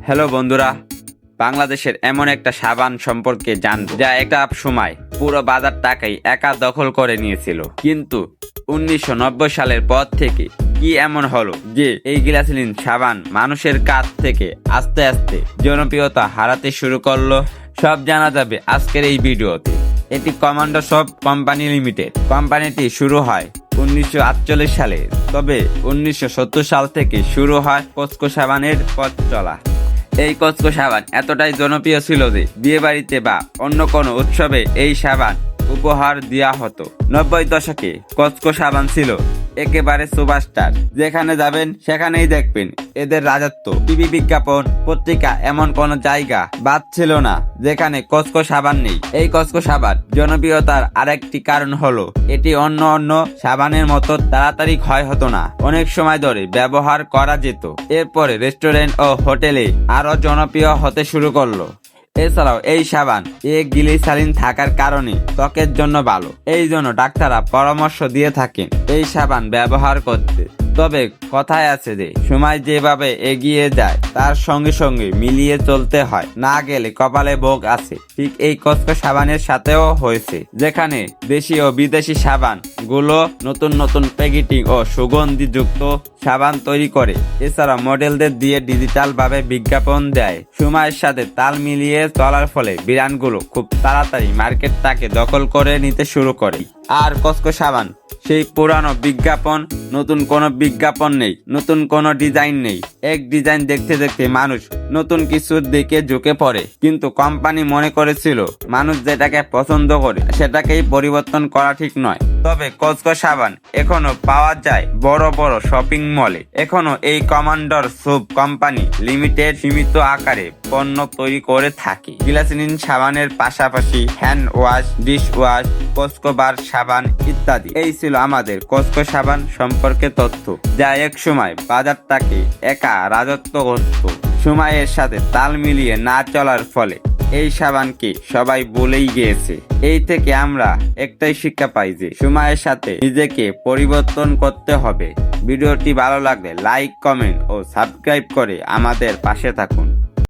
Hello বন্ধুরা, বাংলাদেশের এমন একটা সাবান সম্পর্কে জানবো যা একটা সময় পুরো বাজারটাকেই একা দখল করে নিয়েছিল। কিন্তু 1990 সালের পর থেকে কি এমন হলো যে এই গ্লিসারিন সাবান মানুষের কাছ থেকে আস্তে আস্তে জনপ্রিয়তা হারাতে শুরু করলো? সব জানা যাবে আজকের এই ভিডিওতে। এটি কমান্ডো সোপ কোম্পানি লিমিটেড। কোম্পানিটি শুরু হয় 1948 সালে, তবে 1970 সাল থেকে শুরু হয় কসকো সাবানের পথ চলা। এই কসকো সাবান এতটাই জনপ্রিয় ছিল যে বিয়ে বাড়িতে বা অন্য কোনো উৎসবে এই সাবান উপহার দেওয়া হতো। 90 দশকে কসকো সাবান ছিল একেবারে সুপারস্টার। যেখানে যাবেন সেখানেই দেখবেন এদের রাজত্ব। টিভি বিজ্ঞাপন, পত্রিকা, এমন কোন জায়গা বাদ ছিল না যেখানে কসকো সাবান নেই। এই কসকো সাবান জনপ্রিয়তার আরেকটি কারণ হলো এটি অন্য সাবানের মতো তাড়াতাড়ি ক্ষয় হতো না, অনেক সময় ধরে ব্যবহার করা যেত। এরপরে রেস্টুরেন্ট ও হোটেলে আরো জনপ্রিয় হতে শুরু করলো। এছাড়াও এই সাবান গ্লিসারিন থাকার কারণে ত্বকের জন্য ভালো, এই জন্য ডাক্তাররা পরামর্শ দিয়ে থাকেন এই সাবান ব্যবহার করতে। তবে কথায় আছে যে সময় যেভাবে এগিয়ে যায় তার সঙ্গে সঙ্গে মিলিয়ে চলতে হয়, না গেলে কপালে ভোগ আছে। ঠিক এই কসকো সাবানের সাথেও হয়েছে, যেখানে দেশি ও বিদেশি সাবান গুলো নতুন প্যাকেটিং ও সুগন্ধি যুক্ত সাবান তৈরি করে। এছাড়া মডেলদের দিয়ে ডিজিটাল ভাবে বিজ্ঞাপন দেয়। সময়ের সাথে তাল মিলিয়ে চলার ফলে ব্র্যান্ডগুলো খুব তাড়াতাড়ি মার্কেটটাকে দখল করে নিতে শুরু করে। আর কসকো সাবান সেই পুরানো বিজ্ঞাপন, নতুন কোনো বিজ্ঞাপন নেই, নতুন কোনো ডিজাইন নেই। এক ডিজাইন দেখতে দেখতে মানুষ নতুন কিছুর দিকে ঝুঁকে পড়ে। কিন্তু কোম্পানি মনে করেছিল মানুষ যেটাকে পছন্দ করে সেটাকেই পরিবর্তন করা ঠিক নয়। তবে কসকো সাবান এখনো পাওয়া যায় বড় বড় শপিং মলে। এখনো এই কমান্ডো সোপ কোম্পানি লিমিটেড সীমিত আকারে পণ্য তৈরি করে থাকে। গ্লিসারিন সাবানের পাশাপাশি hand wash, dish wash, Cosco bar সাবান ইত্যাদি। এই ছিল আমাদের কসকো সাবান সম্পর্কে তথ্য, যা এক সময় বাজারটাকে একা রাজত্ব করত। সময়ের সাথে তাল মিলিয়ে না চলার ফলে এই সাবানকে সবাই বলেই গিয়েছে। এই থেকে আমরা একটাই শিক্ষা পাই যে সময়ের সাথে নিজেকে পরিবর্তন করতে হবে। ভিডিওটি ভালো লাগলে লাইক, কমেন্ট ও সাবস্ক্রাইব করে আমাদের পাশে থাকুন।